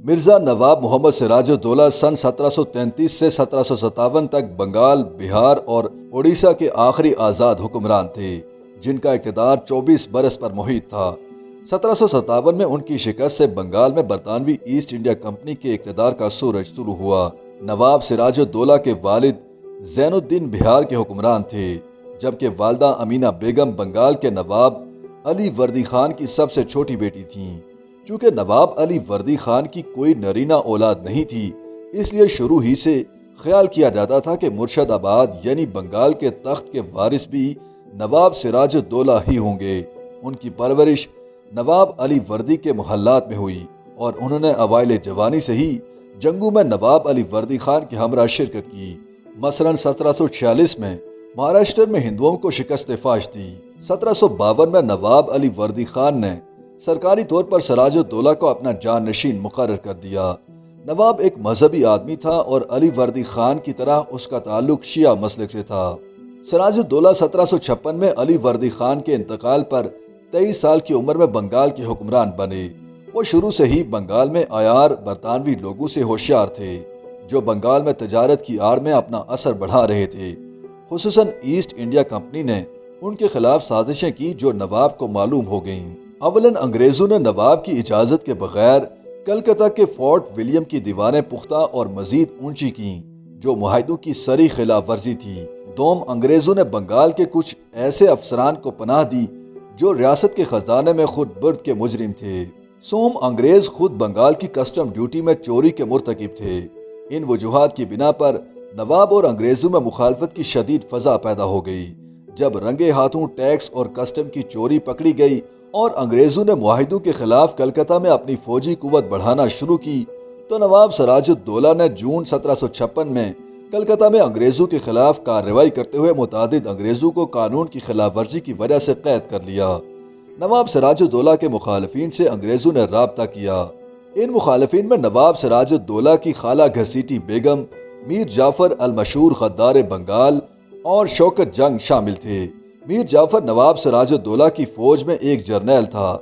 مرزا نواب محمد سراج الدولہ سن 1733 سے 1757 تک بنگال، بہار اور اڑیسہ کے آخری آزاد حکمران تھے، جن کا اقتدار 24 برس پر محیط تھا۔ 1757 میں ان کی شکست سے بنگال میں برطانوی ایسٹ انڈیا کمپنی کے اقتدار کا سورج طلوع ہوا۔ نواب سراج الدولہ کے والد زین الدین بہار کے حکمران تھے، جبکہ والدہ امینہ بیگم بنگال کے نواب علی وردی خان کی سب سے چھوٹی بیٹی تھیں۔ چونکہ نواب علی وردی خان کی کوئی نرینہ اولاد نہیں تھی، اس لیے شروع ہی سے خیال کیا جاتا تھا کہ مرشد آباد یعنی بنگال کے تخت کے وارث بھی نواب سراج الدولہ ہی ہوں گے۔ ان کی پرورش نواب علی وردی کے محلات میں ہوئی اور انہوں نے اوائل جوانی سے ہی جنگوں میں نواب علی وردی خان کے ہمراہ شرکت کی۔ مثلاً 1746 میں مہاراشٹر میں ہندوؤں کو شکست فاش دی۔ 1752 میں نواب علی وردی خان نے سرکاری طور پر سراج الدولہ کو اپنا جانشین مقرر کر دیا۔ نواب ایک مذہبی آدمی تھا اور علی وردی خان کی طرح اس کا تعلق شیعہ مسلک سے تھا۔ سراج الدولہ 1756 میں علی وردی خان کے انتقال پر 23 سال کی عمر میں بنگال کے حکمران بنے۔ وہ شروع سے ہی بنگال میں عیار برطانوی لوگوں سے ہوشیار تھے، جو بنگال میں تجارت کی آڑ میں اپنا اثر بڑھا رہے تھے۔ خصوصاً ایسٹ انڈیا کمپنی نے ان کے خلاف سازشیں کی جو نواب کو معلوم ہو گئیں۔ اولاً انگریزوں نے نواب کی اجازت کے بغیر کلکتہ کے فورٹ ولیم کی دیواریں پختہ اور مزید اونچی کیں، جو معاہدوں کی صریح خلاف ورزی تھی۔ دوم، انگریزوں نے بنگال کے کچھ ایسے افسران کو پناہ دی جو ریاست کے خزانے میں خود برد کے مجرم تھے۔ سوم، انگریز خود بنگال کی کسٹم ڈیوٹی میں چوری کے مرتکب تھے۔ ان وجوہات کی بنا پر نواب اور انگریزوں میں مخالفت کی شدید فضا پیدا ہو گئی۔ جب رنگے ہاتھوں ٹیکس اور کسٹم کی چوری پکڑی گئی اور انگریزوں نے معاہدوں کے خلاف کلکتہ میں اپنی فوجی قوت بڑھانا شروع کی، تو نواب سراج الدولہ نے جون 1756 میں کلکتہ میں انگریزوں کے خلاف کارروائی کرتے ہوئے متعدد انگریزوں کو قانون کی خلاف ورزی کی وجہ سے قید کر لیا۔ نواب سراج الدولہ کے مخالفین سے انگریزوں نے رابطہ کیا۔ ان مخالفین میں نواب سراج الدولہ کی خالہ گھسیٹی بیگم، میر جعفر المشہور غدار بنگال اور شوکت جنگ شامل تھے۔ میر جعفر نواب سراج الدولہ کی فوج میں ایک جرنیل تھا۔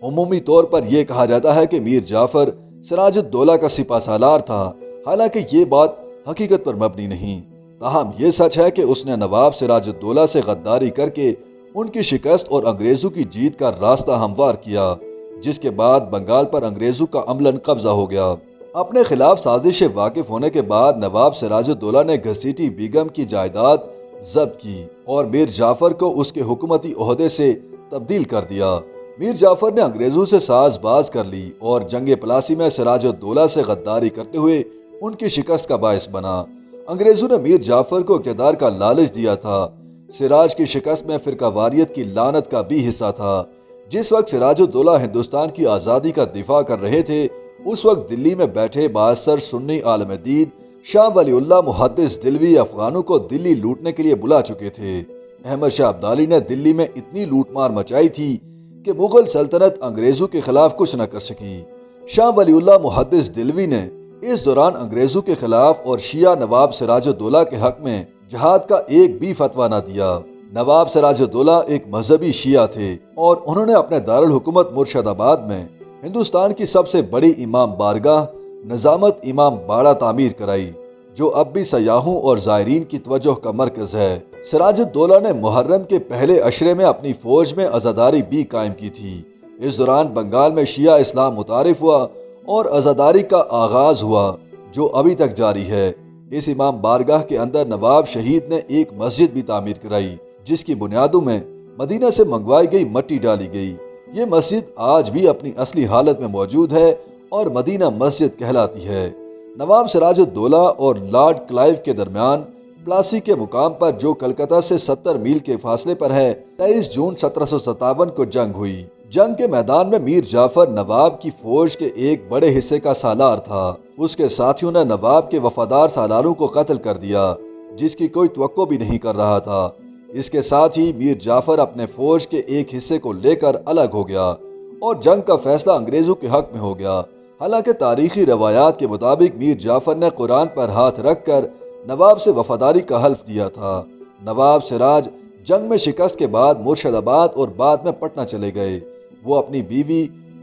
عمومی طور پر یہ کہا جاتا ہے کہ میر جعفر سراج الدولہ کا سپہ سالار تھا، حالانکہ یہ بات حقیقت پر مبنی نہیں۔ تاہم یہ سچ ہے کہ اس نے نواب سراج الدولہ سے غداری کر کے ان کی شکست اور انگریزوں کی جیت کا راستہ ہموار کیا، جس کے بعد بنگال پر انگریزوں کا عملاً قبضہ ہو گیا۔ اپنے خلاف سازش سے واقف ہونے کے بعد نواب سراج الدولہ نے گھسیٹی بیگم کی جائیداد ضبط کی اور میر جعفر کو اس کے حکومتی عہدے سے تبدیل کر دیا۔ میر جعفر نے انگریزوں سے ساز باز کر لی اور جنگ پلاسی میں سراج الدولہ سے غداری کرتے ہوئے ان کی شکست کا باعث بنا۔ انگریزوں نے میر جعفر کو اقتدار کا لالچ دیا تھا۔ سراج کی شکست میں فرقہ واریت کی لعنت کا بھی حصہ تھا۔ جس وقت سراج الدولہ ہندوستان کی آزادی کا دفاع کر رہے تھے، اس وقت دلی میں بیٹھے بااثر سنی عالم دین شاہ ولی اللہ محدث دلوی افغانوں کو دلی لوٹنے کے لیے بلا چکے تھے۔ احمد شاہ ابدالی نے دلی میں اتنی لوٹ مار مچائی تھی کہ مغل سلطنت انگریزوں کے خلاف کچھ نہ کر سکی۔ شاہ ولی اللہ محدث دلوی نے اس دوران انگریزوں کے خلاف اور شیعہ نواب سراج الدولہ کے حق میں جہاد کا ایک بھی فتویٰ نہ دیا۔ نواب سراج الدولہ ایک مذہبی شیعہ تھے اور انہوں نے اپنے دارالحکومت مرشد آباد میں ہندوستان کی سب سے بڑی امام بارگاہ نظامت امام باڑہ تعمیر کرائی، جو اب بھی سیاحوں اور زائرین کی توجہ کا مرکز ہے۔ سراج الدولہ نے محرم کے پہلے عشرے میں اپنی فوج میں عزاداری بھی قائم کی تھی۔ اس دوران بنگال میں شیعہ اسلام متعارف ہوا اور عزاداری کا آغاز ہوا، جو ابھی تک جاری ہے۔ اس امام بارگاہ کے اندر نواب شہید نے ایک مسجد بھی تعمیر کرائی، جس کی بنیادوں میں مدینہ سے منگوائی گئی مٹی ڈالی گئی۔ یہ مسجد آج بھی اپنی اصلی حالت میں موجود ہے اور مدینہ مسجد کہلاتی ہے۔ نواب سراج الدولہ اور لارڈ کلائیو کے درمیان پلاسی کے مقام پر، جو کلکتہ سے 70 میل کے فاصلے پر ہے، 23 جون 1757 کو جنگ ہوئی۔ جنگ کے میدان میں میر جعفر نواب کی فوج کے ایک بڑے حصے کا سالار تھا۔ اس کے ساتھیوں نے نواب کے وفادار سالاروں کو قتل کر دیا، جس کی کوئی توقع بھی نہیں کر رہا تھا۔ اس کے ساتھ ہی میر جعفر اپنے فوج کے ایک حصے کو لے کر الگ ہو گیا اور جنگ کا فیصلہ انگریزوں کے حق میں ہو گیا۔ حالانکہ تاریخی روایات کے مطابق میر جعفر نے قرآن پر ہاتھ رکھ کر نواب سے وفاداری کا حلف دیا تھا۔ نواب سراج جنگ میں شکست کے بعد مرشد آباد اور بعد میں پٹنہ چلے گئے۔ وہ اپنی بیوی